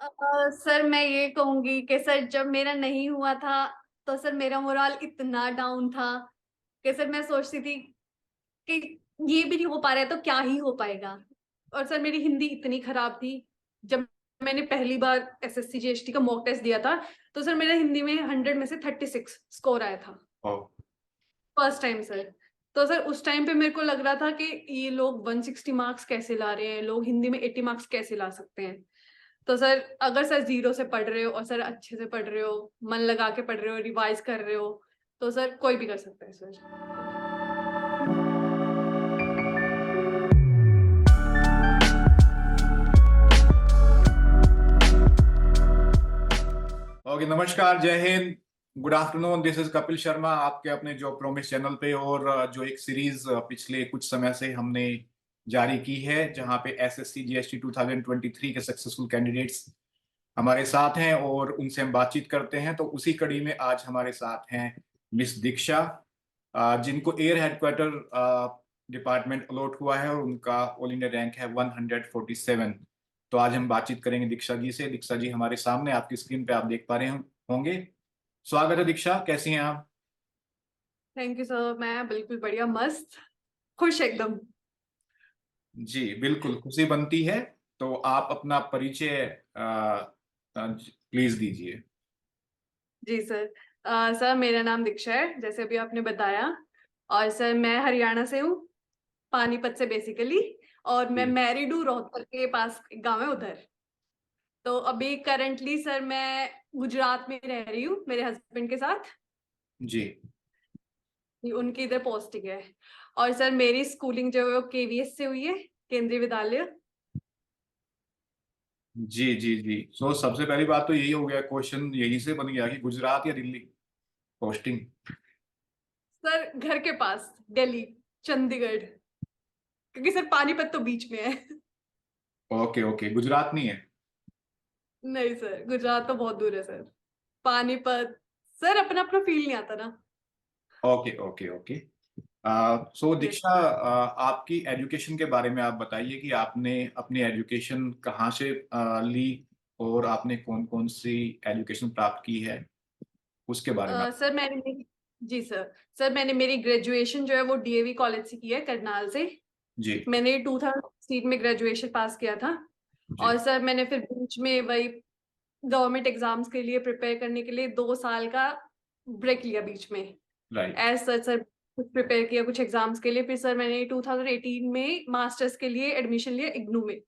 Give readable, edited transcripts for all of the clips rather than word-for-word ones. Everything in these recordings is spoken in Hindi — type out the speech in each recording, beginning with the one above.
सर मैं ये कहूंगी कि सर जब मेरा नहीं हुआ था तो सर मेरा मोराल इतना डाउन था कि सर मैं सोचती थी कि ये भी नहीं हो पा रहा है तो क्या ही हो पाएगा। और सर मेरी हिंदी इतनी खराब थी। जब मैंने पहली बार एसएससी जीएसटी का मॉक टेस्ट दिया था तो सर मेरा हिंदी में 100 में से 36 स्कोर आया था, ओ, फर्स्ट टाइम सर। तो सर उस टाइम पे मेरे को लग रहा था कि ये लोग 160 मार्क्स कैसे ला रहे हैं, लोग हिंदी में 80 मार्क्स कैसे ला सकते हैं। तो सर अगर सर जीरो से पढ़ रहे हो और सर अच्छे से पढ़ रहे हो, मन लगा के पढ़ रहे हो, रिवाइज कर रहे हो, तो सर कोई भी कर सकता है सर। ओके, नमस्कार, जय Hind, good afternoon. This is Kapil Sharma आपके अपने जॉब प्रॉमिस चैनल पे। और जो एक सीरीज पिछले कुछ समय से हमने जारी की है, जहां पे एसएससी जीएसटी 2023 के सक्सेसफुल कैंडिडेट्स हमारे साथ हैं और उनसे हम बातचीत करते हैं। तो उसी कड़ी में आज हमारे साथ हैं मिस दीक्षा, जिनको एयर हेडक्वार्टर डिपार्टमेंट अलॉट हुआ है और उनका ऑल इंडिया रैंक है 147। तो आज हम बातचीत करेंगे दीक्षा जी से। दीक्षा जी हमारे सामने आपकी स्क्रीन पे आप देख पा रहे होंगे। स्वागत है दीक्षा, कैसी हैं आप? थैंक यू सर, मैं बिल्कुल बढ़िया, मस्त, खुश एकदम। जी बिल्कुल, खुशी बनती है। तो आप अपना परिचय प्लीज दीजिए। जी सर। सर मेरा नाम दीक्षा है, जैसे अभी आपने बताया। और सर मैं हरियाणा से हूँ, पानीपत से बेसिकली। और मैं जी मैरिड हूँ, रोहतक के पास एक गाँव है उधर। तो अभी करंटली सर मैं गुजरात में रह रही हूँ मेरे हस्बैंड के साथ। जी उनकी इधर पोस्टिंग है। और सर मेरी स्कूलिंग जो है वो केवीएस से हुई है, केंद्रीय विद्यालय। जी जी जी। सो सबसे पहली बात तो यही हो गया, क्वेश्चन यही से बन गया कि गुजरात या दिल्ली पोस्टिंग। सर घर के पास, दिल्ली, चंडीगढ़, क्योंकि सर पानीपत तो बीच में है। ओके ओके, गुजरात नहीं है। नहीं सर, गुजरात तो बहुत दूर है सर। पानीपत, सर अपना अपना फील नहीं आता ना। Okay okay okay. So yes. Diksha, आपकी एजुकेशन के बारे में आप बताइए कि आपने अपनी एजुकेशन कहाँ से ली और आपने कौन कौन सी एजुकेशन प्राप्त की है, उसके बारे में सर जी सर। सर मैंने मेरी ग्रेजुएशन जो है वो डीएवी कॉलेज से की है, करनाल से। जी मैंने 2016 में ग्रेजुएशन पास किया था। जी। और सर मैंने फिर बीच में वही गवर्नमेंट एग्जाम्स के लिए प्रिपेयर करने के लिए 2 साल का ब्रेक लिया बीच में। राइट। एज सच सर कुछ प्रिपेयर किया कुछ एग्जाम्स के लिए, फिर सर मैंने 2018 में मास्टर्स के लिए एडमिशन लिया इग्नू में,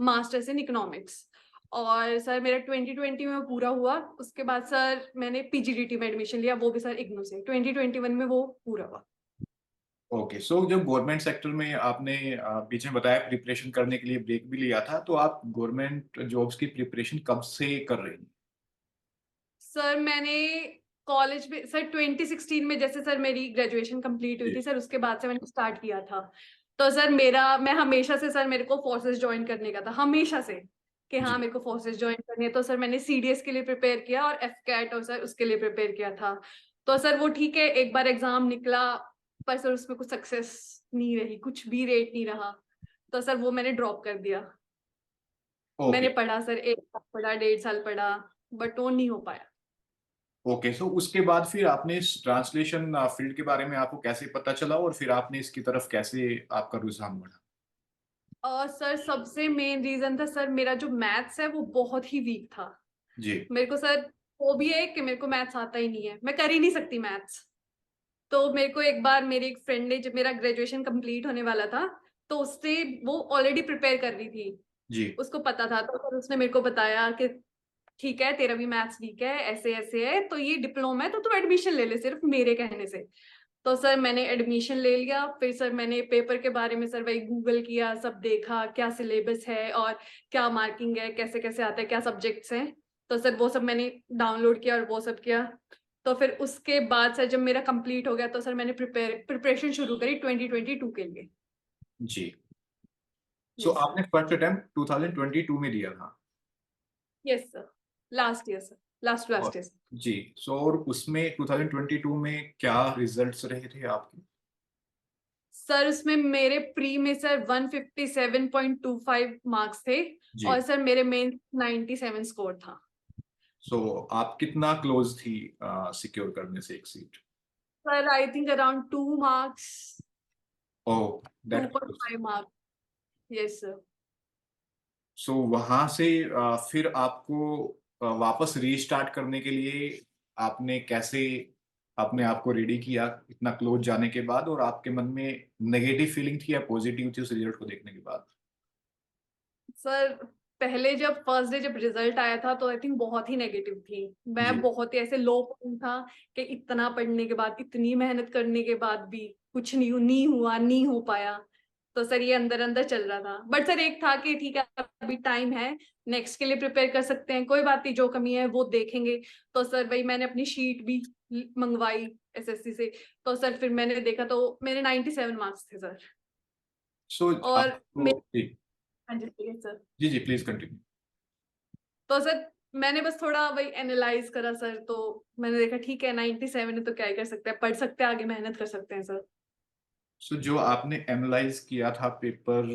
मास्टर्स इन इकोनॉमिक्स। और सर मेरा 2020 में पूरा हुआ। उसके बाद सर मैंने पीजीडीटी में एडमिशन लिया, वो भी सर इग्नू से 2021 में वो पूरा हुआ। ओके, सो जब गवर्नमेंट सेक्टर में आपने बीच में बताया प्रिपरेशन करने के लिए ब्रेक भी लिया था, तो आप गवर्नमेंट जॉब्स की प्रिपरेशन कब से कर रही हैं? सर मैंने कॉलेज में सर 2016 में जैसे सर मेरी ग्रेजुएशन कंप्लीट हुई जी थी सर, उसके बाद से मैंने स्टार्ट किया था। तो सर मैं हमेशा से सर मेरे को फोर्सेस ज्वाइन करने का था, हमेशा से, कि हाँ जी। मेरे को फोर्सेस ज्वाइन करनी है। तो सर मैंने सीडीएस के लिए प्रिपेयर किया और एफ कैट और सर उसके लिए प्रिपेयर किया था। तो सर वो ठीक है, एक बार एग्जाम निकला, पर सर उसमें कुछ सक्सेस नहीं रही, कुछ भी रेट नहीं रहा। तो सर वो मैंने ड्रॉप कर दिया। ओके मैंने पढ़ा सर, 1 साल पढ़ा, 1.5 साल पढ़ा, बट वो नहीं हो पाया। ओके। सो उसके बाद फिर आपने इस ट्रांसलेशन फील्ड के बारे में आपको कैसे पता चला और फिर आपने इसकी तरफ कैसे आपका रुझान बढ़ा? और सर सबसे मेन रीजन था सर, मेरा जो मैथ्स है वो बहुत ही वीक था। जी मेरे को सर वो भी है कि मेरे को मैथ्स आता ही नहीं है, मैं कर ही नहीं सकती मैथ्स। तो मेरे को एक बार मेरी एक फ्रेंड ने, जब मेरा ग्रेजुएशन कंप्लीट होने वाला था, तो उससे वो ऑलरेडी प्रिपेयर कर रही थी, जी उसको पता था। तो फिर उसने मेरे को बताया कि ठीक है तेरा भी मैथ्स वीक है, ऐसे ऐसे है, तो ये डिप्लोमा है तो तू एडमिशन ले ले, सिर्फ मेरे कहने से। तो सर मैंने एडमिशन ले लिया। फिर सर मैंने पेपर के बारे में सर वही गूगल किया, सब देखा क्या सिलेबस है और क्या मार्किंग है, कैसे कैसे आता है, क्या सब्जेक्ट्स हैं। तो सर वो सब मैंने डाउनलोड किया और वो सब किया। तो फिर उसके बाद सर जब मेरा कंप्लीट हो गया तो सर मैंने प्रिपरेशन शुरू करी 2022 के लिए। जी। So yes sir. आपने फर्स्ट अटेम्प्ट 2022 में दिया था? Yes sir, last year sir, last और लास्ट ईयर। जी, सो और उसमें 2022 में क्या रिजल्ट्स रहे थे आपके? सर उसमें मेरे प्री में सर 157.25 मार्क्स थे। जी। और सर मेरे मेन 97 स्कोर था। सो आप कितना क्लोज थी सिक्योर करने से एक सीट? Sir I think around 2 marks, oh, to that point close. Five marks yes sir. So वहां से फिर आपको वापस रीस्टार्ट करने के लिए आपने कैसे अपने आप को रेडी किया इतना क्लोज जाने के बाद, और आपके मन में नेगेटिव फीलिंग थी या पॉजिटिव थी उस रिजल्ट को देखने के बाद? सर पहले जब फर्स्ट डे जब रिजल्ट आया था तो आई थिंक बहुत ही नेगेटिव थी। जी। मैं बहुत ही ऐसे लो पॉइंट था कि इतना पढ़ने के बाद, इतनी मेहनत करने के बाद भी कुछ नहीं हुआ, नहीं हो पाया। तो सर ये अंदर अंदर चल रहा था, बट सर एक था कि ठीक है अभी टाइम है, नेक्स्ट के लिए प्रिपेयर कर सकते हैं, कोई बात नहीं, जो कमी है वो देखेंगे। तो सर वही मैंने अपनी शीट भी मंगवाई एसएससी से। तो सर फिर मैंने देखा तो मेरे 97 मार्क्स थे सर। सो और आपको जी। हाँ जी ठीक है सर। जी जी, प्लीज कंटिन्यू। तो सर मैंने बस थोड़ा वही एनालाइज करा सर, तो मैंने देखा ठीक है 97 है तो क्या ही कर सकते हैं, पढ़ सकते हैं, आगे मेहनत कर सकते हैं सर। सो जो आपने एनालाइज किया था पेपर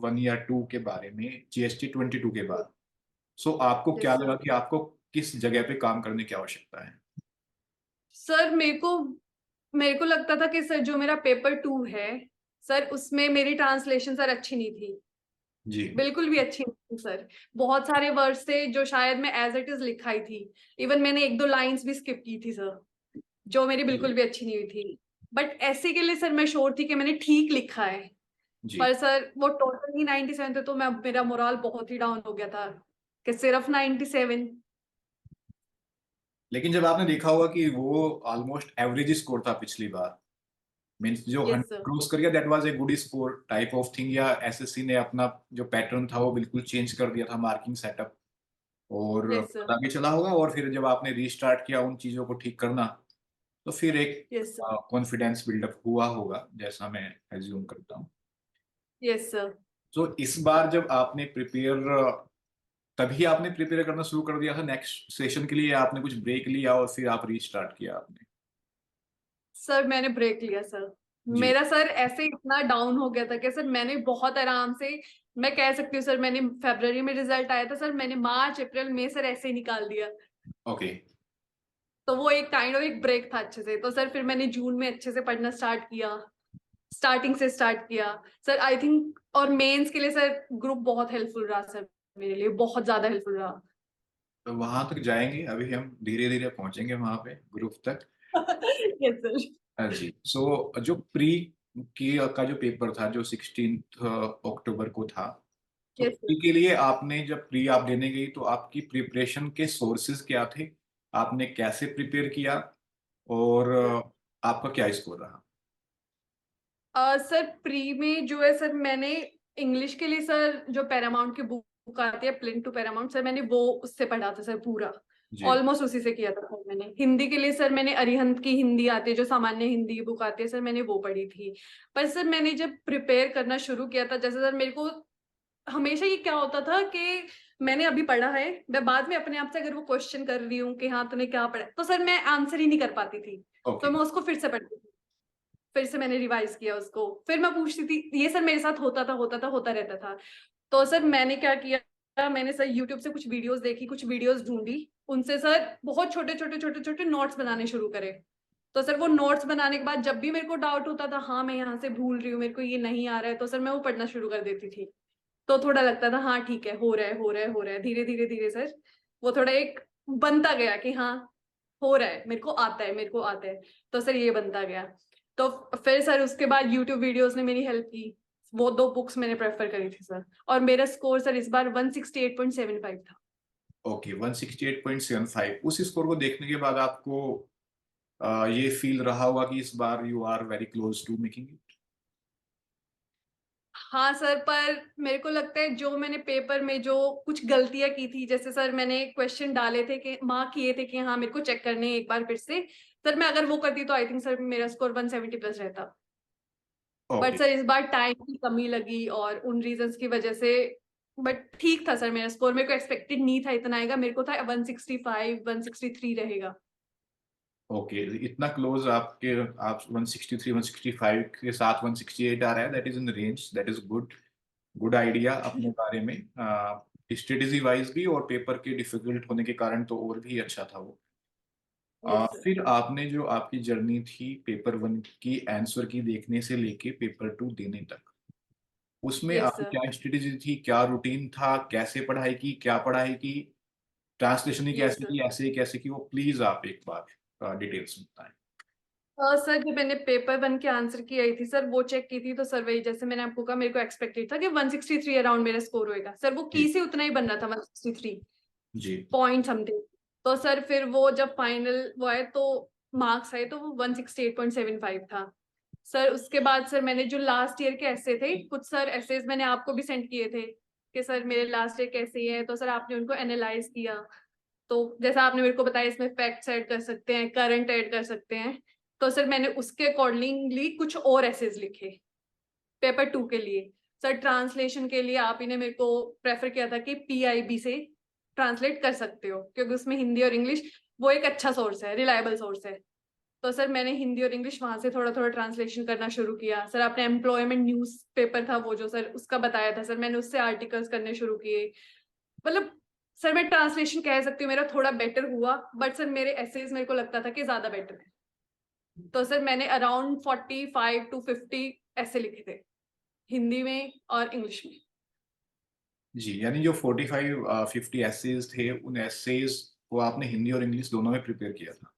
1 या 2 के बारे में, GST 22 के बाद, सो आपको क्या यस लगा सर। कि आपको किस जगह पे काम करने की आवश्यकता है? सर मेरे को लगता था कि सर जो मेरा पेपर 2 है सर, उसमें मेरी ट्रांसलेशन सर अच्छी नहीं थी, जी। बिल्कुल भी अच्छी नहीं थी सर। बहुत सारे वर्ड्स थे जो शायद मैं एज इट इज लिखाई थी, इवन मैंने एक दो लाइंस भी स्किप की थी सर, जो मेरी जी। बिल्कुल भी अच्छी नहीं हुई थी। बट ऐसे के लिए सर मैं श्योर थी कि मैंने ठीक लिखा है। जी। पर सर वो टोटल ही 97 थे, तो मैं मेरा मोरल बहुत ही डाउन हो गया था कि सिर्फ 97। लेकिन जब आपने देखा होगा कि वो ऑलमोस्ट एवरेज स्कोर था पिछली बार, मीन्स जो यस 100 सर। क्रॉस कर गया, that was a good score type of thing, या एसएससी ने अपना जो पैटर्न था वो बिल्कुल चेंज कर दिया था मार्किंग सेटअप, और यस सर। पता भी चला होगा, और फिर जब आपने रीस्टार्ट किया उन चीजों को ठीक करना, तो फिर एक यस सर। कॉन्फिडेंस बिल्डअप हुआ होगा, जैसा मैं एज्यूम करता हूँ। Yes sir. तो इस बार जब आपने प्रिपेयर, तभी आपने प्रिपेयर करना शुरू कर दिया था नेक्स्ट सेशन के लिए, या आपने कुछ ब्रेक लिया और फिर आप रीस्टार्ट किया आपने? सर मैंने ब्रेक लिया सर। जी। मेरा सर ऐसे इतना डाउन हो गया था कि सर मैंने बहुत आराम से, मैं कह सकती हूँ सर, मैंने फरवरी में रिजल्ट आया था सर, मैंने मार्च अप्रैल मई सर ऐसे ही निकाल दिया। ओके। तो वो एक काइंड ऑफ एक ब्रेक था अच्छे से। तो सर फिर मैंने जून में अच्छे से पढ़ना स्टार्ट किया, स्टार्टिंग से स्टार्ट किया सर आई थिंक। और मेंस के लिए सर ग्रुप बहुत हेल्पफुल रहा सर, मेरे लिए बहुत ज्यादा हेल्पफुल रहा। तो वहां तक जाएंगे, अभी हम धीरे धीरे पहुंचेंगे वहां पे ग्रुप तक। Yes sir. हाँ जी। सो जो प्री की का जो पेपर था जो 16 अक्टूबर को था, तो यस प्री सर। के लिए आपने जब प्री आप देने गई तो आपकी प्रिपरेशन के सोर्सेज क्या थे, आपने कैसे प्रिपेयर किया, और आपका क्या स्कोर रहा? सर प्री में जो है सर, मैंने इंग्लिश के लिए सर जो पैरामाउंट की बुक आती है, प्लिंथ टू पैरामाउंट, सर मैंने वो उससे पढ़ा था सर पूरा। जी। ऑलमोस्ट उसी से किया था सर मैंने। हिंदी के लिए सर मैंने अरिहंत की हिंदी आती है, जो सामान्य हिंदी की बुक आती है सर, मैंने वो पढ़ी थी। पर सर मैंने जब प्रिपेयर करना शुरू किया था, जैसे सर मेरे को हमेशा ये क्या होता था कि मैंने अभी पढ़ा है, मैं बाद में अपने आप से अगर वो क्वेश्चन कर रही हूँ कि हाँ तूने क्या पढ़ा है, तो सर मैं आंसर ही नहीं कर पाती थी। ओके। तो मैं उसको फिर से पढ़ती थी, फिर से मैंने रिवाइज किया उसको, फिर मैं पूछती थी, ये सर मेरे साथ होता रहता था। तो सर मैंने क्या किया, मैंने सर यूट्यूब से कुछ वीडियोस देखी, कुछ वीडियोस ढूंढी, उनसे सर बहुत छोटे छोटे नोट्स बनाने शुरू करे। तो सर वो नोट्स बनाने के बाद जब भी मेरे को डाउट होता था, हाँ मैं यहाँ से भूल रही हूँ, मेरे को ये नहीं आ रहा है, तो सर मैं वो पढ़ना शुरू कर देती थी। तो थोड़ा लगता था हाँ ठीक है, हो रहा है, धीरे धीरे धीरे सर वो थोड़ा एक बनता गया कि हाँ हो रहा है, मेरे को आता है। तो सर ये बनता गया। तो फिर सर उसके बाद यूट्यूब वीडियोस ने मेरी हेल्प की, वो 2 बुक्स मैंने प्रेफर करी थी सर। और मेरा स्कोर सर इस बार 168.75 था। ओके, 168.75, उस स्कोर को देखने के बाद आपको ये फील रहा होगा कि इस बार you are very close to making it? हाँ सर, पर मेरे को लगता है जो मैंने पेपर में जो कुछ गलतियां की थी, जैसे सर मैंने क्वेश्चन डाले थे कि मार्क किए थे कि हाँ मेरे को चेक करने हैं एक बार फिर से, सर मैं अगर वो करती तो आई थिंक सर मेरा स्कोर 170 प्लस रहता। But okay. सर इस बार टाइम की कमी लगी और उन रीजंस की वजह से, बट ठीक था सर मेरा स्कोर, मेरे को एक्सपेक्टेड नहीं था इतना आएगा, मेरे को था 165 163 रहेगा। ओके, इतना क्लोज आपके, आप 163 165 के साथ 168 आ रहा है, that is in range, that is good. Good idea अपने बारे में। स्ट्रेटेजी वाइज भी और पेपर के डिफिकल्ट होने के कारण तो और भी अच्छा था वो। Yes sir. फिर आपने जो आपकी जर्नी थी पेपर वन की आंसर की देखने से लेके पेपर टू देने तक, उसमें यस आपकी सर। क्या स्ट्रेटेजी थी, क्या रूटीन था, कैसे पढ़ाई की, क्या पढ़ाई की, ट्रांसलेशन ही यस कैसे सर। की, ऐसे ही कैसे की, वो प्लीज आप एक बार डिटेल्स में बताएं। सर जब मैंने पेपर वन के आंसर की आई थी सर, वो चेक की थी, तो सर वही जैसे मैंने आपको कहा, मेरे को एक्सपेक्टेड था कि 163 अराउंड मेरा स्कोर होएगा सर, वो की जी से उतना ही बन रहा था, 163 जी पॉइंट समथिंग। तो सर फिर वो जब फाइनल वो आए तो मार्क्स आए तो वो 168.75 था सर। उसके बाद सर मैंने जो लास्ट ईयर के ऐसे थे कुछ सर ऐसेज मैंने आपको भी सेंड किए थे कि सर मेरे लास्ट ईयर कैसे ही है, तो सर आपने उनको एनालाइज किया। तो जैसा आपने मेरे को बताया इसमें फैक्ट्स ऐड कर सकते हैं, करंट ऐड कर सकते हैं, तो सर मैंने उसके अकॉर्डिंगली कुछ और ऐसेज लिखे पेपर टू के लिए। सर ट्रांसलेशन के लिए आप ही ने मेरे को प्रेफर किया था कि पीआईबी से ट्रांसलेट कर सकते हो क्योंकि उसमें हिंदी और इंग्लिश वो एक अच्छा सोर्स है, रिलायबल सोर्स है। तो सर मैंने हिंदी और इंग्लिश वहां से थोड़ा थोड़ा ट्रांसलेशन करना शुरू किया। सर आपने एम्प्लॉयमेंट न्यूज पेपर था वो जो सर उसका बताया था सर, मैंने उससे आर्टिकल्स करने शुरू किए। मतलब सर मैं ट्रांसलेशन कह सकती हूँ मेरा थोड़ा बेटर हुआ, बट सर मेरे एसेज मेरे को लगता था कि ज्यादा बेटर है। तो सर मैंने अराउंड 45 to 50 ऐसे लिखे थे हिंदी में और इंग्लिश में। जी, यानी जो 45-50 एसेज थे, उन एसेज को आपने हिंदी और इंग्लिश दोनों में प्रिपेयर किया था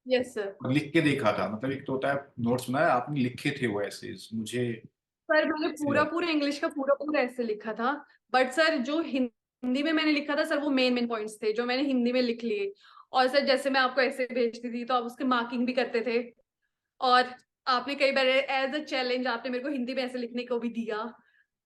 यस सर। और लिख के देखा था, मतलब एक तो होता है नोट्स बनाया, आपने लिखे थे वो एसेज, मुझे सर मैंने ऐसे पूरा याद। पूरा इंग्लिश का पूरा पूरा ऐसे लिखा था, बट सर जो हिंदी में मैंने लिखा था सर वो मेन मेन पॉइंट्स थे जो मैंने हिंदी में लिख लिए। और सर जैसे मैं आपको ऐसे भेजती थी तो आप उसकी मार्किंग भी करते थे। और आपने कई बार एज अ चैलेंज आपने मेरे को हिंदी में ऐसे लिखने को भी दिया।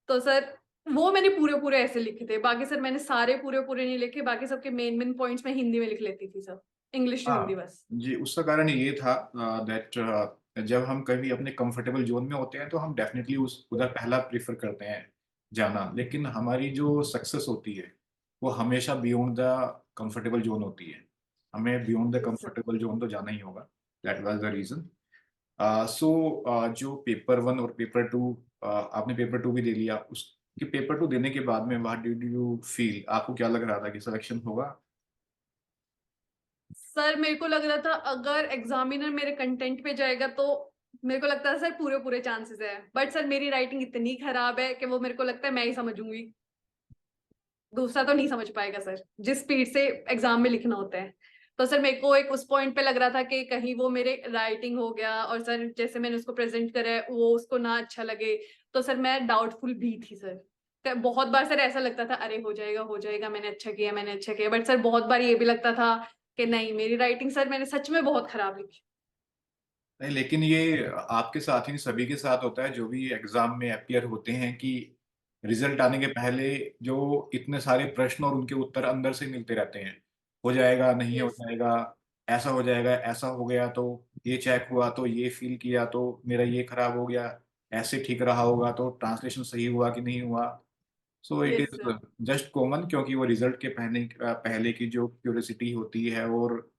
तो सर वो मैंने पूरे पूरे ऐसे लिखे थे। बाकी सर मैंने सारे पूरे पूरे नहीं लिखे, बाकी सबके मेन मेन पॉइंट्स मैं हिंदी में लिख लेती थी सर, इंग्लिश टू हिंदी हाँ बस। जी, उसका कारण ये था दैट जब हम कभी अपने कंफर्टेबल जोन में होते हैं तो हम डेफिनेटली उस उधर पहला प्रीफर करते हैं जाना, लेकिन हमारी जो सक्सेस होती है वो हमेशा बियॉन्ड द कंफर्टेबल जोन होती है। हमें beyond the yes sir. Comfortable zone तो जाना ही होगा। That was the reason. So जो पेपर वन और पेपर टू, आपने पेपर टू भी दे लिया, उसके पेपर टू देने के बाद में व्हाट डिड यू फील, आपको क्या लग रहा था कि सिलेक्शन होगा? सर मेरे को लग रहा था अगर एग्जामिनर मेरे कंटेंट पे जाएगा तो मेरे को लगता है सर पूरे पूरे चांसेस है, बट सर मेरी राइटिंग इतनी खराब है कि वो मेरे को लगता है मैं ही समझूंगी, दूसरा तो नहीं समझ पाएगा सर जिस स्पीड से एग्जाम में लिखना होता है। तो सर मेरे को एक उस पॉइंट पे लग रहा था कि कहीं वो मेरे राइटिंग हो गया और सर जैसे मैंने उसको प्रेजेंट करा है वो उसको ना अच्छा लगे। तो सर मैं डाउटफुल भी थी सर। बहुत बार सर ऐसा लगता था अरे हो जाएगा, मैंने अच्छा किया मैंने अच्छा किया, बट सर बहुत बार ये भी लगता था कि नहीं मेरी राइटिंग सर मैंने सच में बहुत खराब लिखी। नहीं, लेकिन ये आपके साथ ही नहीं, सभी के साथ होता है जो भी एग्जाम में अपियर होते हैं कि रिजल्ट आने के पहले जो इतने सारे प्रश्न और उनके उत्तर अंदर से मिलते रहते हैं। हो जाएगा, नहीं हो यस। जाएगा, ऐसा हो जाएगा, ऐसा हो गया तो ये चेक हुआ तो ये फील किया तो मेरा ये खराब हो गया, ऐसे ठीक रहा होगा तो ट्रांसलेशन सही हुआ कि नहीं हुआ। So it yes is sir. Just common, क्योंकि वो रिजल्ट के पहले पहले की जो क्यूरियोसिटी होती है, और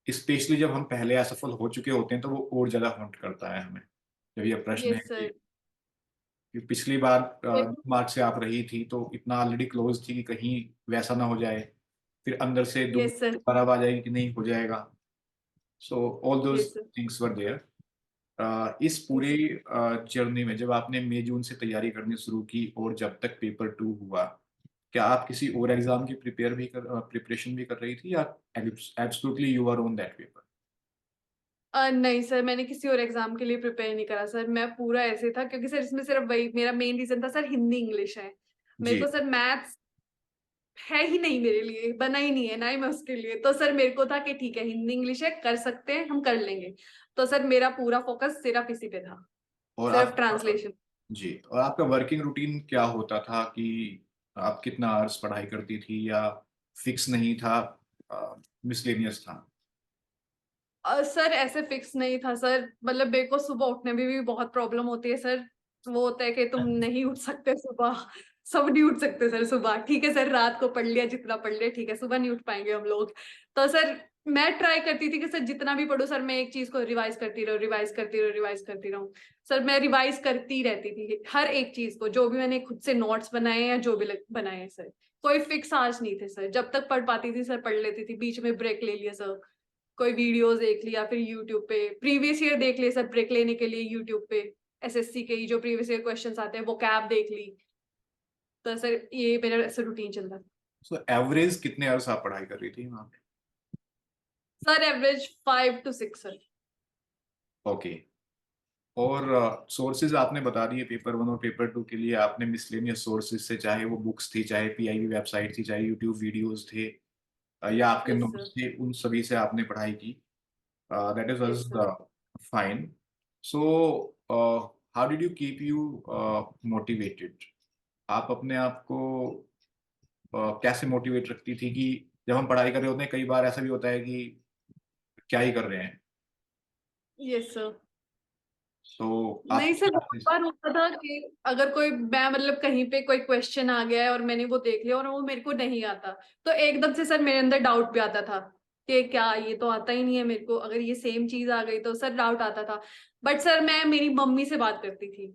स्पेशली जब हम पहले असफल हो चुके होते हैं तो वो और ज्यादा हॉन्ट करता है हमें, जब ये प्रश्न है यस सर। कि पिछली बार मार्च से आप रही थी तो इतना ऑलरेडी क्लोज थी कि कहीं वैसा ना हो जाए, फिर अंदर से दुख यस सर। खराब आ जाएगी कि नहीं हो जाएगा। So all those yes sir. Things were there. इस पूरे यस। जर्नी में जब आपने मई जून से तैयारी करनी शुरू की और जब तक पेपर टू हुआ, क्या आप किसी और एग्जाम की प्रिपरेशन भी कर रही थी, या absolutely you are on that paper? नहीं सर मैंने किसी और एग्जाम के लिए प्रिपेयर नहीं करा सर, मैं पूरा ऐसे था क्योंकि सर इसमें सिर्फ वही मेरा मेन रीजन था सर, हिंदी इंग्लिश है। मेरे जी। को सर मैथ्स है ही नहीं, मेरे लिए बना ही नहीं है ना ही मैं उसके लिए। तो सर मेरे को था कि ठीक है हिंदी इंग्लिश है कर सकते हैं हम कर लेंगे। तो सर मेरा पूरा फोकस सिर्फ इसी पे था, और सिर्फ आप ट्रांसलेशन। जी, और आपका वर्किंग रूटीन क्या होता था कि आप कितना आवर्स पढ़ाई करती थी, या फिक्स नहीं था, मिसलेनियस था? सर ऐसे फिक्स नहीं था सर, मतलब मेरे को सुबह उठने में भी बहुत प्रॉब्लम होती है सर। वो होता है कि तुम नहीं उठ सकते सुबह, सब नहीं उठ सकते सर सुबह। ठीक है सर रात को पढ़ लिया जितना पढ़ लिया ठीक है, सुबह नहीं उठ पाएंगे हम लोग। तो सर मैं ट्राई करती थी कि सर जितना भी पढ़ूं सर मैं एक चीज को रिवाइज करती रहूं, रिवाइज करती रहूं, रिवाइज करती रहूं। सर मैं रिवाइज करती रहती थी हर एक चीज को, जो भी मैंने खुद से नोट्स बनाए हैं या जो भी बनाए हैं सर। कोई फिक्स आवर्स नहीं थे सर, जब तक पढ़ पाती थी सर पढ़ लेती थी, बीच में ब्रेक ले लिया सर, कोई वीडियोस देख लिया, फिर यूट्यूब पे प्रीवियस ईयर देख लिया सर ब्रेक लेने के लिए यूट्यूब पे, एसएससी के ही जो प्रीवियस ईयर क्वेश्चंस आते हैं वो कैप देख ली। तो सर ये मेरा ऐसा रूटीन चल रहा था। सो एवरेज कितने आवर्स आप पढ़ाई कर रही थी वहाँ पे? Sir average 5 to 6 sir. Okay. और सोर्सेज आपने बता दिए पेपर 1 और पेपर 2 के लिए आपने मिसलेनियस सोर्सेज से, चाहे वो बुक्स थी, चाहे पीआईबी वेबसाइट थी, चाहे यूट्यूब वीडियोस थे, या आपके यस नोट्स सर। थे, उन सभी से आपने पढ़ाई की। That is yes sir. Fine. So how did you keep you motivated? आप अपने आप को कैसे मोटिवेट रखती थी कि जब हम पढ़ाई कर रहे होते हैं कई बार ऐसा भी होता है कि क्या ही कर रहे हैं, यस सर। तो आप नहीं सर, बहुत बार होता था कि अगर कोई मैं मतलब कहीं पे कोई क्वेश्चन आ गया है और मैंने वो देख लिया और वो मेरे को नहीं आता, तो एकदम से सर मेरे अंदर डाउट भी आता था कि क्या ये तो आता ही नहीं है मेरे को, अगर ये सेम चीज आ गई तो सर डाउट आता था। बट सर मैं मेरी मम्मी से बात करती थी,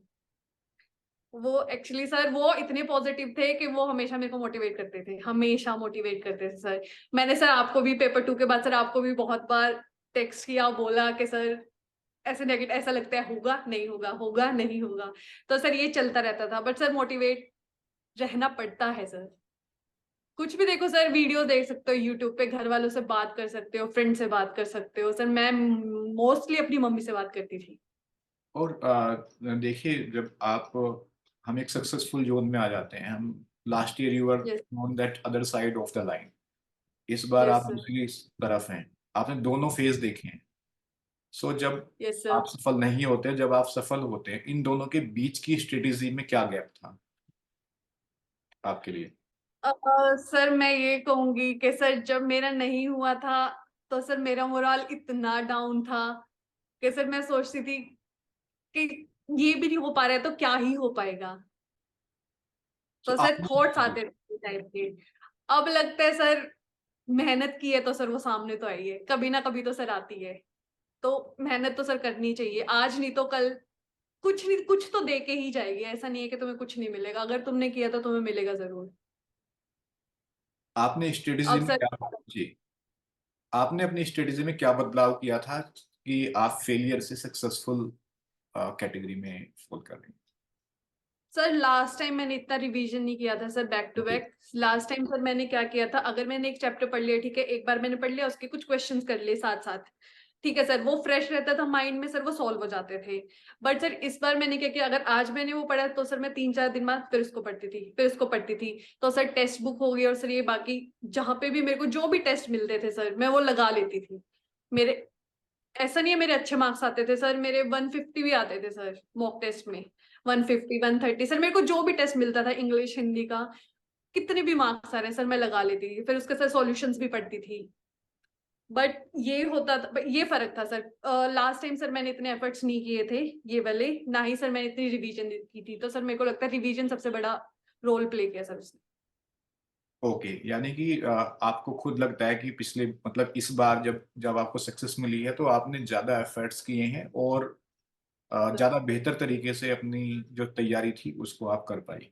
वो एक्चुअली सर वो इतने पॉजिटिव थे कि वो हमेशा मेरे को मोटिवेट करते थे, हमेशा मोटिवेट करते थे सर। मैंने सर आपको भी पेपर 2 के बाद सर आपको भी बहुत बार टेक्स्ट किया, बोला कि सर ऐसे नेगेटिव ऐसा लगता है, होगा नहीं होगा, होगा नहीं होगा। तो सर ये चलता रहता था, बट सर मोटिवेट रहना पड़ता है सर। कुछ भी देखो सर, वीडियो देख सकते हो यूट्यूब पे, घर वालों से बात कर सकते हो, फ्रेंड से बात कर सकते हो सर। मैं मोस्टली अपनी मम्मी से बात करती थी। और देखिए, जब आप हम एक सक्सेसफुल जोन में आ जाते हैं, हम last year you were yes. On that other side of the line, इस बार यस आप सर। दूसरी तरफ हैं, आपने दोनों फेज देखे हैं। सो जब यस सर। आप सफल नहीं होते, जब आप सफल होते हैं, इन दोनों के बीच की स्ट्रेटेजी में क्या गैप था आपके लिए? सर मैं ये कहूंगी कि सर जब मेरा नहीं हुआ था तो सर मेरा मोराल इतना डाउन था कि सर मैं सोचती थी कि ये भी नहीं हो पा रहा है तो क्या ही हो पाएगा। सो तो सर थॉट्स आपने, आते थे टाइप के। अब लगता है सर मेहनत की है तो सर वो सामने तो आई है, कभी ना कभी तो सर आती है। तो मेहनत तो सर करनी चाहिए, आज नहीं तो कल कुछ नहीं कुछ तो दे के ही जाएगी। ऐसा नहीं है कि तुम्हें कुछ नहीं मिलेगा, अगर तुमने किया तो तुम्हें मिलेगा जरूर। आपने स्ट्रेटेजी अब में सर क्या, जी, आपने अपनी स्ट्रेटेजी में क्या बदलाव किया था कि आप फेलियर से सक्सेसफुल कैटेगरी में फॉल कर रहे सर लास्ट टाइम मैंने इतना रिवीजन नहीं किया था सर बैक टू हैं? बैक। लास्ट टाइम सर मैंने क्या किया था, अगर मैंने एक चैप्टर पढ़ लिया ठीक है, एक बार मैंने पढ़ लिया, उसके कुछ क्वेश्चंस कर लिए साथ साथ, ठीक है सर, वो फ्रेश रहता था माइंड में सर, वो सॉल्व हो जाते थे। बट सर इस बार मैंने क्या किया, अगर आज मैंने वो पढ़ा तो सर मैं 3-4 दिन बाद फिर उसको पढ़ती थी, फिर उसको पढ़ती थी। तो सर टेक्स्ट बुक हो गई और सर ये बाकी जहां पे भी मेरे को जो भी टेस्ट मिलते थे सर मैं वो लगा लेती थी। मेरे ऐसा नहीं है मेरे अच्छे मार्क्स आते थे सर, मेरे 150 भी आते थे सर मॉक टेस्ट में। 150 130 सर, मेरे को जो भी टेस्ट मिलता था इंग्लिश हिंदी का, कितने भी मार्क्स आ रहे हैं सर मैं लगा लेती थी, फिर उसके सर सॉल्यूशंस भी पढ़ती थी। बट ये होता था, ये फर्क था सर। लास्ट टाइम सर मैंने इतने एफर्ट्स नहीं किए थे ये वाले, ना ही सर मैंने इतनी रिवीजन की थी, तो सर मेरे को लगता है रिवीजन सबसे बड़ा रोल प्ले किया सर उसने। ओके, यानी कि आपको खुद लगता है कि पिछले, मतलब इस बार जब जब आपको सक्सेस मिली है तो आपने ज्यादा एफर्ट्स किए हैं और ज्यादा बेहतर तरीके से अपनी जो तैयारी थी उसको आप कर पाई।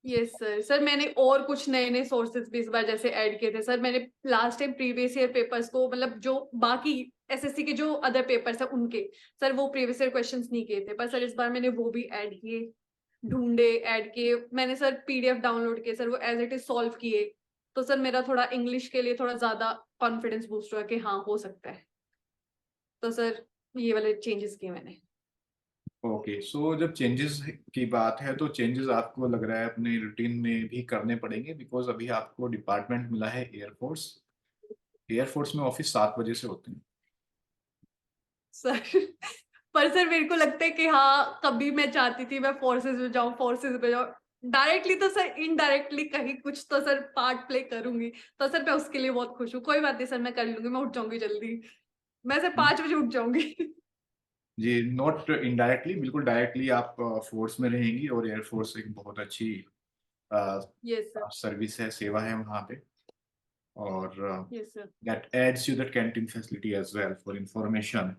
Yes sir. सर मैंने और कुछ नए नए सोर्सेज भी इस बार जैसे ऐड किए थे सर। मैंने last time previous year papers को, मतलब जो बाकी एसएससी के जो अदर पेपर्स है उनके, सर वो प्रीवियस ईयर क्वेश्चंस नहीं किए थे, पर सर इस बार मैंने वो भी ऐड किए, ढूंढे, ऐड किए मैंने सर, पीडीएफ डाउनलोड किए सर, वो एज इट इज सॉल्व किए। तो सर मेरा थोड़ा इंग्लिश के लिए थोड़ा ज्यादा कॉन्फिडेंस बूस्ट हुआ कि हाँ हो सकता है। तो सर ये वाले चेंजेस किए मैंने। ओके, सो जब चेंजेस की बात है तो चेंजेस आपको लग रहा है अपने रूटीन में भी करने पड़ेंगे, बिकॉज अभी आपको डिपार्टमेंट मिला है एयरफोर्स। एयरफोर्स में ऑफिस 7 बजे से होते हैं। सर पर सर मेरे को लगता है कि हाँ कभी मैं चाहती थी मैं फोर्सेस में जाऊं, फोर्सेस में जाऊं डायरेक्टली, तो सर इनडायरेक्टली कहीं कुछ तो सर पार्ट प्ले करूंगी। तो सर मैं उसके लिए बहुत खुश हूँ, कोई बात नहीं सर, मैं कर लूंगी, मैं उठ जाऊंगी जल्दी, मैं सर 5 बजे उठ जाऊंगी। जी, नॉट इनडायरेक्टली, बिल्कुल डायरेक्टली आप फोर्स में रहेंगी, और एयरफोर्स एक बहुत अच्छी यस सर। सर्विस है, सेवा है वहाँ पे। और yes sir. that adds you the canteen facility as well for information.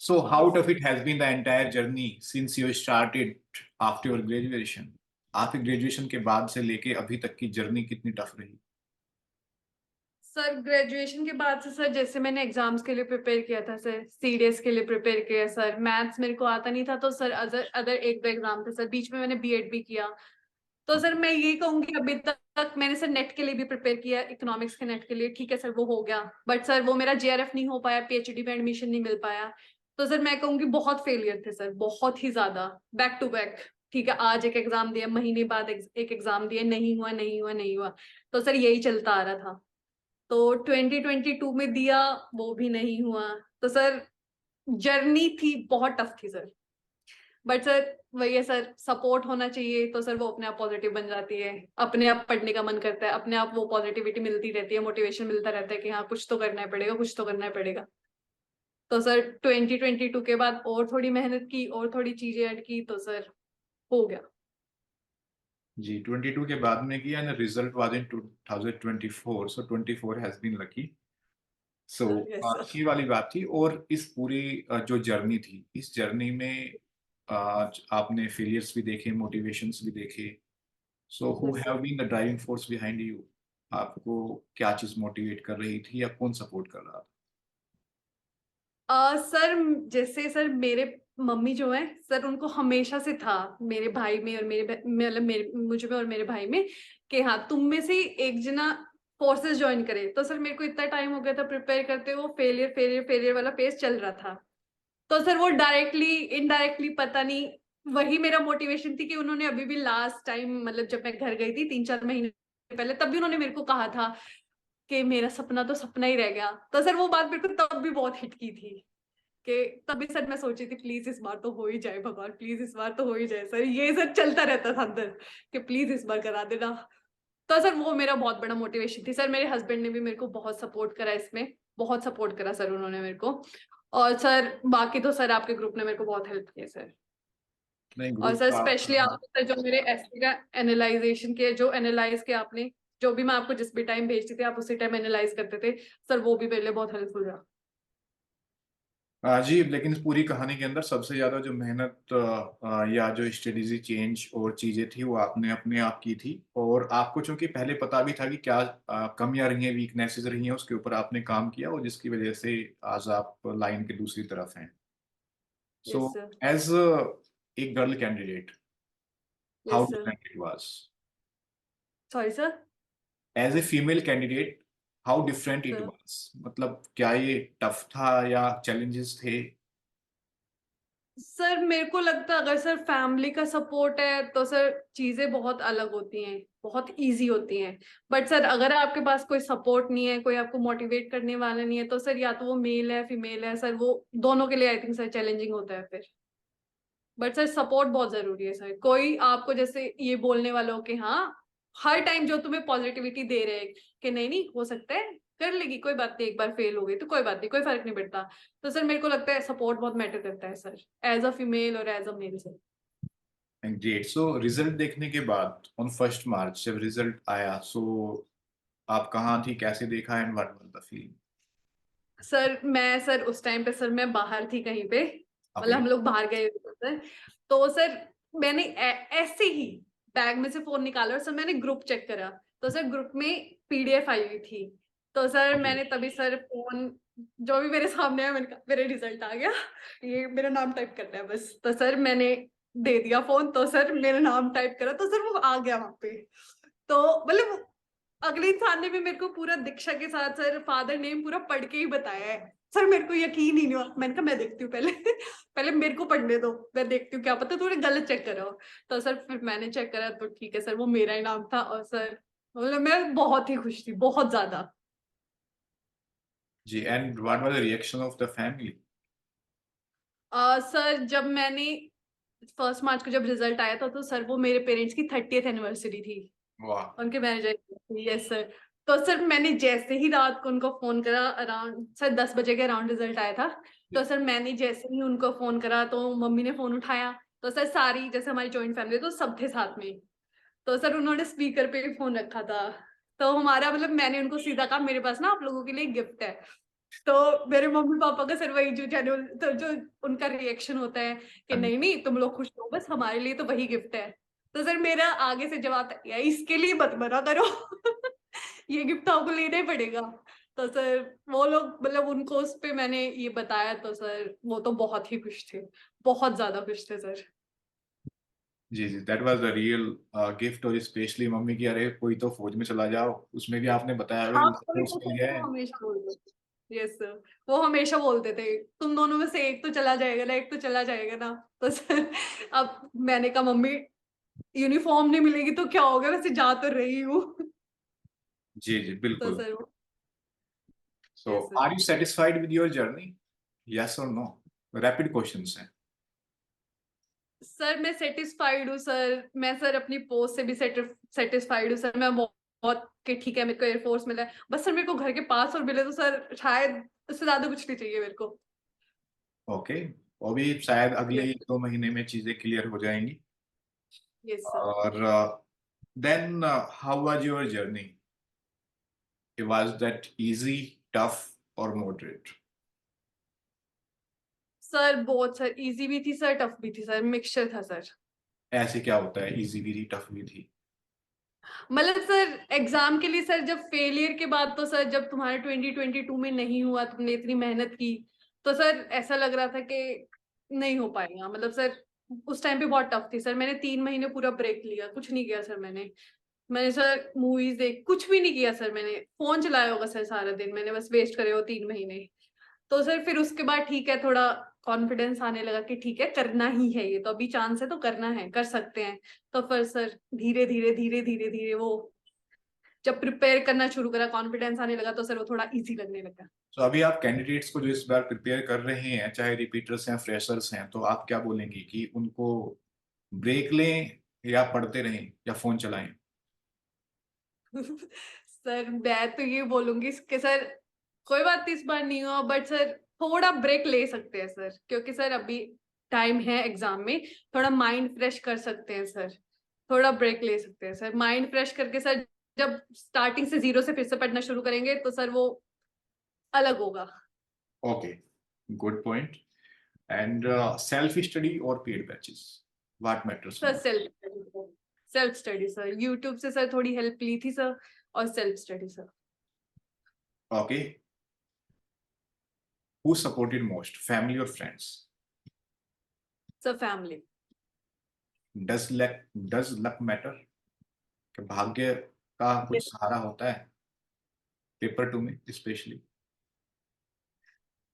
So how yes tough sir. it has been the entire journey since you started after your graduation? आपकी ग्रेजुएशन के बाद से लेके अभी तक की जर्नी कितनी टफ रही? सर ग्रेजुएशन के बाद से सर जैसे मैंने एग्जाम्स के लिए प्रिपेयर किया था सर, सीडीएस के लिए प्रिपेयर किया सर, मैथ्स मेरे को आता नहीं था तो सर अदर अदर एक दो एग्जाम थे सर, बीच में मैंने बीएड भी किया। तो सर मैं ये कहूंगी अभी तक मैंने सर नेट के लिए भी प्रिपेयर किया, इकोनॉमिक्स के नेट के लिए, ठीक है सर वो हो गया, बट सर वो मेरा जेआरएफ नहीं हो पाया, पीएचडी में एडमिशन नहीं मिल पाया। तो सर मैं कहूंगी बहुत फेलियर थे सर, बहुत ही ज्यादा, बैक टू बैक। ठीक है, आज एक एग्जाम दिया, महीने बाद एक एग्जाम दिया, नहीं हुआ नहीं हुआ नहीं हुआ। तो सर यही चलता आ रहा था। तो 2022 में दिया, वो भी नहीं हुआ। तो सर जर्नी थी, बहुत टफ थी सर। बट सर वही है सर, सपोर्ट होना चाहिए तो सर वो अपने आप पॉजिटिव बन जाती है, अपने आप पढ़ने का मन करता है, अपने आप वो पॉजिटिविटी मिलती रहती है, मोटिवेशन मिलता रहता है कि हाँ कुछ तो करना पड़ेगा, कुछ तो करना पड़ेगा। तो सर 2022 के बाद और थोड़ी मेहनत की और थोड़ी चीजें ऐड की तो सर हो गया। जी, 22 के बाद में किया and result was in 2024, so 24 has been lucky. So yes sir. ये वाली बात थी। और इस पूरी जो जर्नी थी, इस जर्नी में आपने फेलियर्स भी देखे, मोटिवेशंस भी देखे। So who yes have sir. Been the driving force behind you? आपको क्या चीज मोटिवेट कर रही थी या कौन सपोर्ट कर रहा था? सर जैसे सर मेरे मम्मी जो है सर, उनको हमेशा से था मेरे भाई में और मतलब मेरे मुझ में और मेरे भाई में कि हाँ तुम में से ही एक जना फोर्सेस ज्वाइन करे। तो सर मेरे को इतना टाइम हो गया था प्रिपेयर करते हुए, वो फेलियर फेलियर फेलियर वाला फेज चल रहा था। तो सर वो डायरेक्टली इनडायरेक्टली पता नहीं, वही मेरा मोटिवेशन थी कि उन्होंने अभी भी लास्ट टाइम मतलब जब मैं घर गई थी 3-4 महीने पहले, तब भी उन्होंने मेरे को कहा था कि मेरा सपना तो सपना ही रह गया। तो सर वो बात मेरे को तब भी बहुत हिट की थी कि तभी सर मैं सोची थी प्लीज इस बार तो हो ही जाए भगवान, प्लीज इस बार तो हो ही जाए सर, ये सर चलता रहता था अंदर कि प्लीज इस बार करा देना। तो सर वो मेरा बहुत बड़ा मोटिवेशन थी सर। मेरे हस्बैंड ने भी मेरे को बहुत सपोर्ट करा इसमें, बहुत सपोर्ट करा सर उन्होंने मेरे को। और सर बाकी तो सर आपके ग्रुप ने मेरे को बहुत हेल्प किया सर। नहीं, और ग्रुप सर आपका। स्पेशली आपने सर जो मेरे एस्से का एनालाइजेशन के जो एनालाइज किया आपने, जो भी मैं आपको जिस भी टाइम भेजती थी आप उसी टाइम एनालाइज करते थे सर, वो भी मेरे लिए बहुत हेल्पफुल रहा। जी, लेकिन इस पूरी कहानी के अंदर सबसे ज्यादा जो मेहनत या जो स्ट्रेटेजी चेंज और चीजें थी वो आपने अपने आप की थी। और आपको चूंकि पहले पता भी था कि क्या कमियां रही हैं, वीकनेसेस रही हैं, उसके ऊपर आपने काम किया और जिसकी वजह से आज आप लाइन के दूसरी तरफ हैं। So yes sir. As a girl candidate, how yes sir. Different it was? Sorry sir. As a female candidate, how different it sir was? मतलब क्या ये टफ था या चैलेंजेस थे? सर मेरे को लगता है अगर सर फैमिली का सपोर्ट है तो सर चीजें बहुत अलग होती हैं, बहुत इजी होती हैं। बट सर अगर आपके पास कोई सपोर्ट नहीं है, कोई आपको मोटिवेट करने वाला नहीं है, तो सर या तो वो मेल है फीमेल है सर, वो दोनों के लिए आई थिंक सर चैलेंजिंग होता है फिर। बट सर सपोर्ट बहुत जरूरी है सर, कोई आपको जैसे ये बोलने वाला हो कि हाँ हर टाइम जो तुम्हें पॉजिटिविटी दे रहे हैं कि नहीं नहीं हो सकता है, कर लेगी, कोई बात नहीं, एक बार फेल हो गई तो कोई बात नहीं, कोई फर्क नहीं पड़ता। तो सर मेरे को लगता है सपोर्ट बहुत मैटर करता है सर, एज अ फीमेल और as a male sir. Great. So result देखने के बाद ऑन 1 मार्च जब रिजल्ट आया, सो आप कहाँ थी, कैसे देखा and what was the feeling? Sir मैं सर उस टाइम पे सर मैं बाहर थी कहीं पे, मतलब ओके। हम लोग बाहर गए हुए थे सर। तो सर मैंने ऐसे ही बैग में से फोन निकाला और सर मैंने ग्रुप चेक करा। तो सर ग्रुप में पीडीएफ आई हुई थी। तो सर ओके। मैंने तभी सर फोन जो भी मेरे सामने है मैंने कहा मेरा रिजल्ट आ गया, ये मेरा नाम टाइप करना है बस। तो सर मैंने दे दिया फोन, तो सर मेरा नाम टाइप करा तो सर वो आ गया वहां पे। तो मतलब अगले इंसान ने भी मेरे को पूरा दीक्षा के साथ सर फादर नेम पूरा पढ़ के ही बताया है। सर मेरे को यकीन ही नहीं हुआ, मैंने कहा मैं देखती हूँ पहले पहले मेरे को पढ़ने दो, मैं देखती हूँ क्या पता तूने गलत चेक करा हो। तो सर फिर मैंने चेक करा तो ठीक है सर, वो मेरा ही नाम था। और सर मतलब मैं बहुत ही खुश थी, बहुत ज्यादा। जी, and what was the reaction of the family? Sir जब मैंने 1 मार्च को जब रिजल्ट आया था तो सर वो मेरे पेरेंट्स की 30th एनिवर्सरी थी, वाह। उनके मैरिज आई। Yes sir. तो सर मैंने जैसे ही रात को उनको फोन करा, अराउंड सर 10 बजे के अराउंड रिजल्ट आया था। तो सर मैंने जैसे ही उनको फोन करा तो मम्मी ने फोन उठाया। तो सर सारी जैसे हमारी जॉइंट फैमिली तो सब थे साथ में। तो सर उन्होंने स्पीकर पे भी फोन रखा था। तो हमारा मतलब मैंने उनको सीधा कहा मेरे पास ना आप लोगों के लिए गिफ्ट है। तो मेरे मम्मी पापा का सर वही जो जनरल तो जो उनका रिएक्शन होता है कि नहीं नहीं तुम लोग खुश हो बस, हमारे लिए तो वही गिफ्ट है। तो सर मेरा आगे से जवाब था, "यार इसके लिए मत मना करो ये गिफ्ट आपको लेना ही पड़ेगा।" तो सर वो लोग मतलब उनको उस पे मैंने ये बताया तो सर वो तो बहुत ही खुश थे, बहुत ज्यादा खुश थे सर। जी जी, that was the real gift. और स्पेशली मम्मी की, अरे कोई तो फौज में चला जाओ, उसमें भी आपने बताया हाँ, एयरफोर्स मिल गया वो है। हमेशा बोलते थे। यस सर, वो हमेशा बोलते थे, तुम दोनों में से एक तो चला जाएगा ना, एक तो चला जाएगा ना। तो सर अब मैंने कहा मम्मी यूनिफॉर्म नहीं मिलेगी तो क्या हो गया, वैसे जा तो रही हूँ। जी जी तो बिल्कुल। सर वो so yes sir. Are you satisfied with your journey? Yes और नो? रैपिड क्वेश्चंस हैं। सर मैं सेटिस्फाइड हूँ सर, मैं सर अपनी पोस्ट से भी सेटिस्फाइड हूँ सर। मैं बहुत कि ठीक है मेरे को एयरफोर्स मिला है, बस सर मेरे को घर के पास और मिले तो सर शायद उससे ज्यादा कुछ नहीं चाहिए मेरे को। ओके, वो भी शायद अगले यस 1-2 महीने में चीजें क्लियर हो जाएंगी। Yes sir. और then how was your journey? Was that easy, tough और मॉडरेट? सर बहुत सर, इजी भी थी सर, टफ भी थी सर, मिक्सचर था सर। ऐसे क्या होता है, इजी भी थी टफ भी थी? मतलब सर एग्जाम के लिए सर, जब फेलियर के बाद तो सर जब तुम्हारा 2022 में नहीं हुआ, तुमने इतनी मेहनत की, तो सर ऐसा लग रहा था कि नहीं हो पाएगा। मतलब सर उस टाइम पे बहुत टफ थी सर। मैंने 3 महीने पूरा ब्रेक लिया, कुछ नहीं किया सर मैंने। मैंने सर मूवीज देख, कुछ भी नहीं किया सर मैंने। फोन चलाया होगा सर सारा दिन मैंने, बस वेस्ट करे हो 3 महीने। तो सर फिर उसके बाद ठीक है, थोड़ा कॉन्फिडेंस आने लगा कि ठीक है करना ही है, ये तो अभी चांस है तो करना है, कर सकते हैं। तो फिर सर धीरे धीरे धीरे धीरे धीरे वो जब प्रिपेयर करना शुरू करा, कॉन्फिडेंस आने लगा, तो सर वो थोड़ा इजी लगने लगा। तो अभी आप कैंडिडेट्स को जो इस बार प्रिपेयर कर रहे हैं, चाहे रिपीटर्स हैं फ्रेशर्स हैं, तो आप क्या बोलेंगे कि उनको ब्रेक लें या पढ़ते रहें या फोन चलाएं? सर मैं तो ये बोलूंगी कि सर कोई बात इस बार नहीं हुआ, बट सर थोड़ा ब्रेक ले सकते हैं सर, क्योंकि सर अभी टाइम है एग्जाम में, थोड़ा माइंड फ्रेश कर सकते हैं सर। थोड़ा ब्रेक ले सकते हैं सर, माइंड फ्रेश करके सर जब स्टार्टिंग से जीरो से फिर से पढ़ना शुरू करेंगे तो सर वो अलग होगा। Okay, good point. And self study और paid batches, what matters sir more? Self study sir, YouTube से सर थोड़ी हेल्प ली थी सर, और self study sir. Okay, who supported most, family और friends? Sir family. Does luck matter? कि भाग्य का कुछ सहारा होता है पेपर 2 में स्पेशली?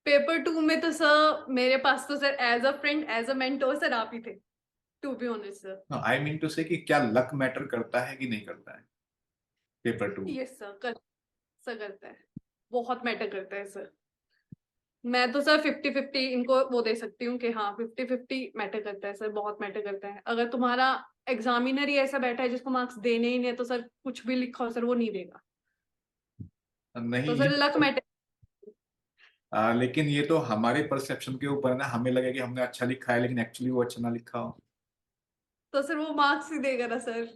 पेपर 2 में तो सर मेरे पास तो sir as a friend as a mentor sir आप ही थे, to be honest sir. I mean to say कि क्या लक मैटर करता है कि नहीं करता है पेपर 2? यस सर, सर करता है, बहुत मैटर करता है सर। मैं तो सर 50-50 इनको वो दे सकती हूँ कि हाँ 50-50 मैटर करता है सर, बहुत मैटर करता है। अगर तुम्हारा एग्जामिनर ही ऐसा बैठा है जिसको मार्क्स देने ही नहीं है, तो सर कुछ भी लिखो सर वो नहीं देगा। नहीं तो ये सर लक तो, मैटर। लेकिन ये तो हमारे परसेप्शन के ऊपर है ना, हमें लगे कि हमने अच्छा लिखा है लेकिन एक्चुअली वो अच्छा ना लिखा हो। तो सर वो मार्क्स ही देगा ना सर।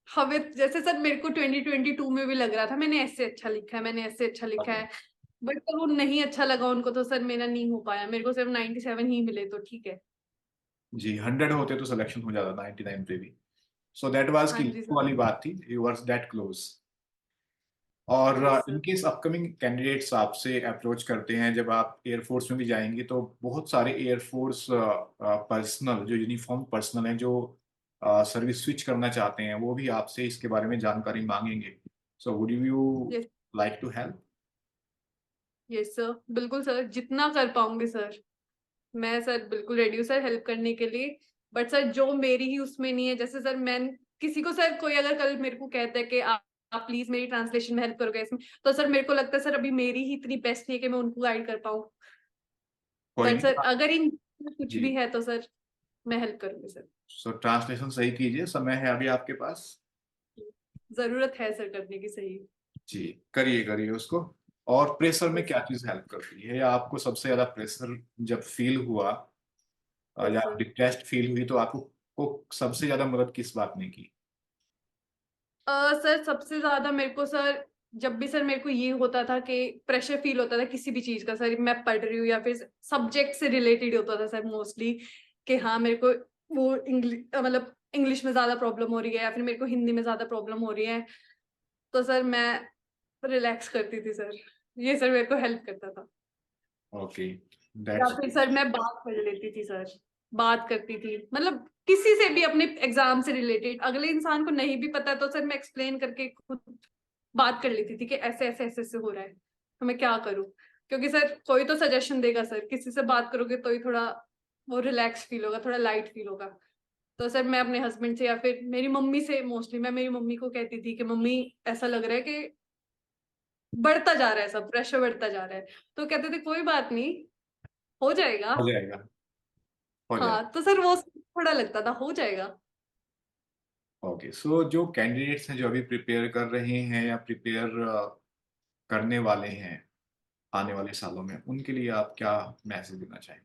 हमें जैसे सर मेरे को 2022 में भी लग रहा था मैंने ऐसे अच्छा लिखा है, मैंने ऐसे अच्छा लिखा ओके, है, बट सर वो नहीं अच्छा लगा उनको, तो सर मेरा नहीं हो पाया। मेरे को सिर्फ 97 ही मिले तो ठीक है। जी 100 होते तो सिलेक्शन हो जाता 99 पे भी। सो दैट वाज हाँ की जी luck सर। वाली बात थी, यू वर दैट क्लोज। और yes sir. In case upcoming candidates आपसे अप्रोच करते हैं, जब आप एयरफोर्स में भी जाएंगे तो बहुत सारे एयरफोर्स पर्सनल, जो यूनिफॉर्म पर्सनल हैं, जो सर्विस स्विच करना चाहते हैं, वो भी आपसे इसके बारे में जानकारी मांगेंगे। So would you yes like to help? Yes sir, बिल्कुल सर, जितना कर पाऊंगी सर। मैं सर बिल्कुल रेडी हूँ सर हेल्प करने के लिए। बट सर जो मेरी ही उसमें नहीं है, जैसे सर मैं किसी को सर, कोई अगर कल मेरे को कहता है कि आप प्लीज मेरी ट्रांसलेशन में हेल्प करोगे इसमें, तो सर मेरे को लगता है सर अभी मेरी ही इतनी बेस्ट नहीं है कि मैं उनको गाइड कर पाऊँ। कोई बट नहीं। सर अगर इन कुछ जी, भी है तो सर मैं हेल्प करूंगी सर। सो ट्रांसलेशन सही कीजिए, समय है अभी आपके पास। जरूरत है सर करने की, सही। जी, करिए करिए उसको। और प्रेशर में यस क्या चीज हेल्प करती है, या आपको सबसे ज्यादा प्रेशर जब फील हुआ यस या सर। डिप्रेस्ड फील हुई, तो आपको सबसे ज्यादा मदद किस बात ने की? सर सबसे ज्यादा मेरे को सर, जब भी सर मेरे को ये होता था कि प्रेशर फील होता था किसी भी चीज का सर, मैं पढ़ रही हूँ या फिर सब्जेक्ट से रिलेटेड होता था सर मोस्टली, कि हाँ मेरे को वो इंग्लिश मतलब इंग्लिश में ज्यादा प्रॉब्लम हो रही है या फिर मेरे को हिंदी में ज्यादा प्रॉब्लम हो रही है, तो सर मैं रिलैक्स करती थी सर, ये सर मेरे को हेल्प करता था। ओके, या दैट्स फिर सर मैं बात कर लेती थी सर, बात करती थी, मतलब किसी से भी अपने एग्जाम से रिलेटेड, अगले इंसान को नहीं भी पता तो सर मैं एक्सप्लेन करके खुद बात कर लेती थी कि ऐसे ऐसे ऐसे ऐसे हो रहा है, तो मैं क्या करूं। क्योंकि सर कोई तो सजेशन देगा सर, किसी से बात करोगे तो ही थोड़ा वो रिलैक्स फील होगा, थोड़ा लाइट फील होगा। तो सर मैं अपने हस्बैंड से या फिर मेरी मम्मी से, मोस्टली मैं मेरी मम्मी को कहती थी कि मम्मी ऐसा लग रहा है कि बढ़ता जा रहा है, सब प्रेशर बढ़ता जा रहा है। तो कहते थे कोई बात नहीं, हो जाएगा। हो जाएगा, हो जाएगा। हाँ, तो सर वो थोड़ा लगता था हो जाएगा। ओके, सो जो कैंडिडेट्स हैं जो अभी प्रिपेयर कर रहे हैं या प्रिपेयर करने वाले हैं आने वाले सालों में, उनके लिए आप क्या मैसेज देना चाहेंगे?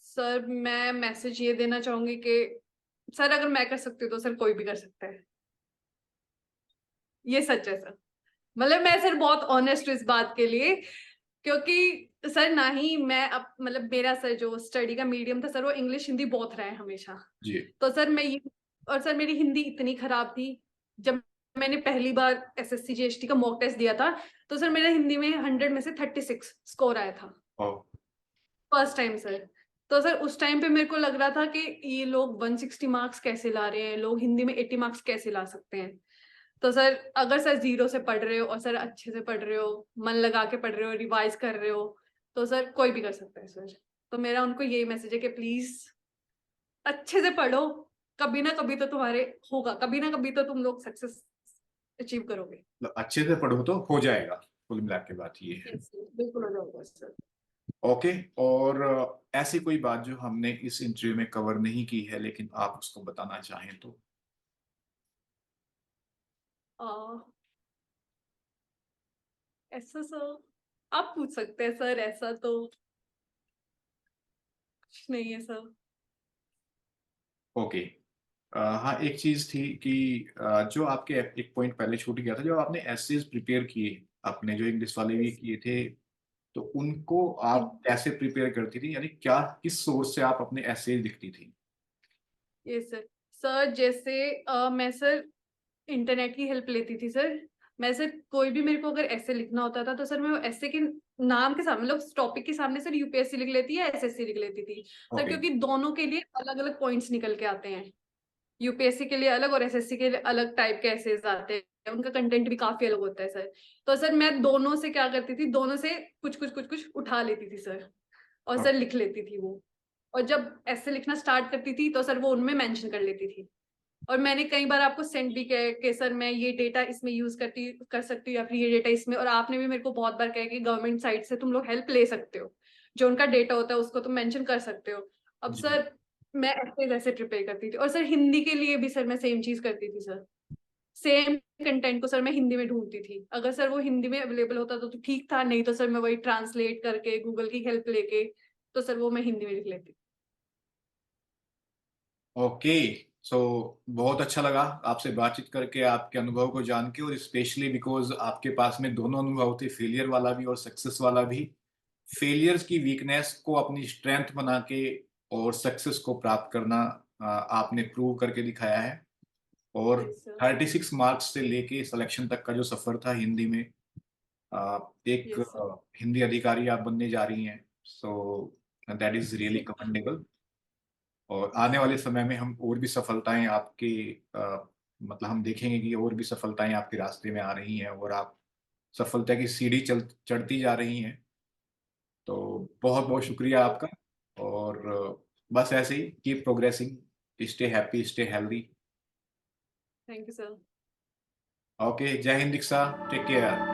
सर मैं मैसेज ये देना चाहूंगी कि सर अगर मैं कर सकती हूँ तो सर कोई भी कर सकता है, ये सच है सर। मतलब मैं सर बहुत ऑनेस्ट हूँ इस बात के लिए, क्योंकि सर ना ही मैं अब मतलब मेरा सर जो स्टडी का मीडियम था सर वो इंग्लिश हिंदी बहुत रहा है हमेशा। जी। तो सर मैं ये, और सर मेरी हिंदी इतनी खराब थी, जब मैंने पहली बार एसएससी जीएसटी का मॉक टेस्ट दिया था तो सर मेरा हिंदी में 100 में से 36 स्कोर आया था, ओ। First time sir. तो सर उस टाइम पे मेरे को लग रहा था कि ये लोग 160 मार्क्स कैसे ला रहे हैं, लोग हिंदी में 80 मार्क्स कैसे ला सकते हैं। तो सर अगर सर जीरो से पढ़ रहे हो और सर अच्छे से पढ़ रहे हो, मन लगा के पढ़ रहे हो, रिवाइज कर रहे हो, तो सर कोई भी कर सकता है सर। तो मेरा उनको यही मैसेज है कि प्लीज अच्छे से पढ़ो, कभी ना कभी तो तुम्हारे होगा, कभी ना कभी तो तुम लोग सक्सेस अचीव करोगे। मतलब अच्छे से पढ़ो तो हो जाएगा, कुल मिला के बात ये है। Yes, sir, बिल्कुल हो जाएगा सर। ओके। और ऐसी कोई बात जो हमने इस इंटरव्यू में कवर नहीं की है लेकिन आप उसको बताना चाहें तो? ऐसा सर आप पूछ सकते हैं सर, ऐसा तो कुछ नहीं है सर। ओके। हाँ, एक चीज थी कि जो आपके एक पॉइंट पहले छूट गया था, जो आपने एसेज प्रिपेयर किए अपने जो इंग्लिश वाले भी Yes, किए थे, तो उनको आप कैसे प्रिपेयर करती थी, यानी क्या किस सोर्स से आप अपने एसेज लिखती थी? ये सर, सर जैसे मैं सर इंटरनेट की हेल्प लेती थी सर। मैं सर कोई भी मेरे को अगर ऐसे लिखना होता था तो सर मैं वो ऐसे के नाम के सामने, मतलब टॉपिक के सामने सर यूपीएससी लिख लेती या एसएससी लिख लेती थी सर, ओके। क्योंकि दोनों के लिए अलग अलग पॉइंट्स निकल के आते हैं। यूपीएससी के लिए अलग और एसएससी के लिए अलग टाइप के एसेज आते हैं, उनका कंटेंट भी काफी अलग होता है सर। तो सर मैं दोनों से क्या करती थी, दोनों से कुछ कुछ कुछ कुछ उठा लेती थी सर, और सर लिख लेती थी वो। और जब ऐसे लिखना स्टार्ट करती थी तो सर वो उनमें मेंशन कर लेती थी। और मैंने कई बार आपको सेंड भी किया है कि सर मैं ये डेटा इसमें यूज कर सकती हूँ या फिर ये डेटा इसमें, और आपने भी मेरे को बहुत बार कहा कि गवर्नमेंट साइट से तुम लोग हेल्प ले सकते हो, जो उनका डेटा होता है उसको तुम मेंशन कर सकते हो। अब जी। सर मैं ऐसे ऐसे प्रिपेयर करती थी, और सर हिंदी के लिए भी सर मैं सेम चीज करती थी सर। सेम कंटेंट को सर मैं हिंदी में ढूंढती थी, अगर सर वो हिंदी में अवेलेबल होता तो ठीक था, नहीं तो सर मैं वही ट्रांसलेट करके गूगल की हेल्प लेके तो सर वो मैं हिंदी में लिख लेती। ओके। सो बहुत अच्छा लगा आपसे बातचीत करके, आपके अनुभव को जान के, और स्पेशली बिकॉज आपके पास में दोनों अनुभव थे, फेलियर वाला भी और सक्सेस वाला भी। फेलियर्स की वीकनेस को अपनी स्ट्रेंथ बना के और सक्सेस को प्राप्त करना आपने प्रूव करके दिखाया है। और यस सर। 36 मार्क्स से लेके सिलेक्शन तक का जो सफर था हिंदी में, एक यस सर। हिंदी अधिकारी आप बनने जा रही हैं, so that is really commendable. और आने वाले समय में हम और भी सफलताएं आपके मतलब हम देखेंगे कि और भी सफलताएं आपके रास्ते में आ रही हैं और आप सफलता की सीढ़ी चढ़ती जा रही हैं। तो बहुत बहुत शुक्रिया आपका। और बस ऐसे ही keep progressing, stay happy, stay healthy. Thank you sir. Okay, जय हिंद दीक्षा, टेक केयर।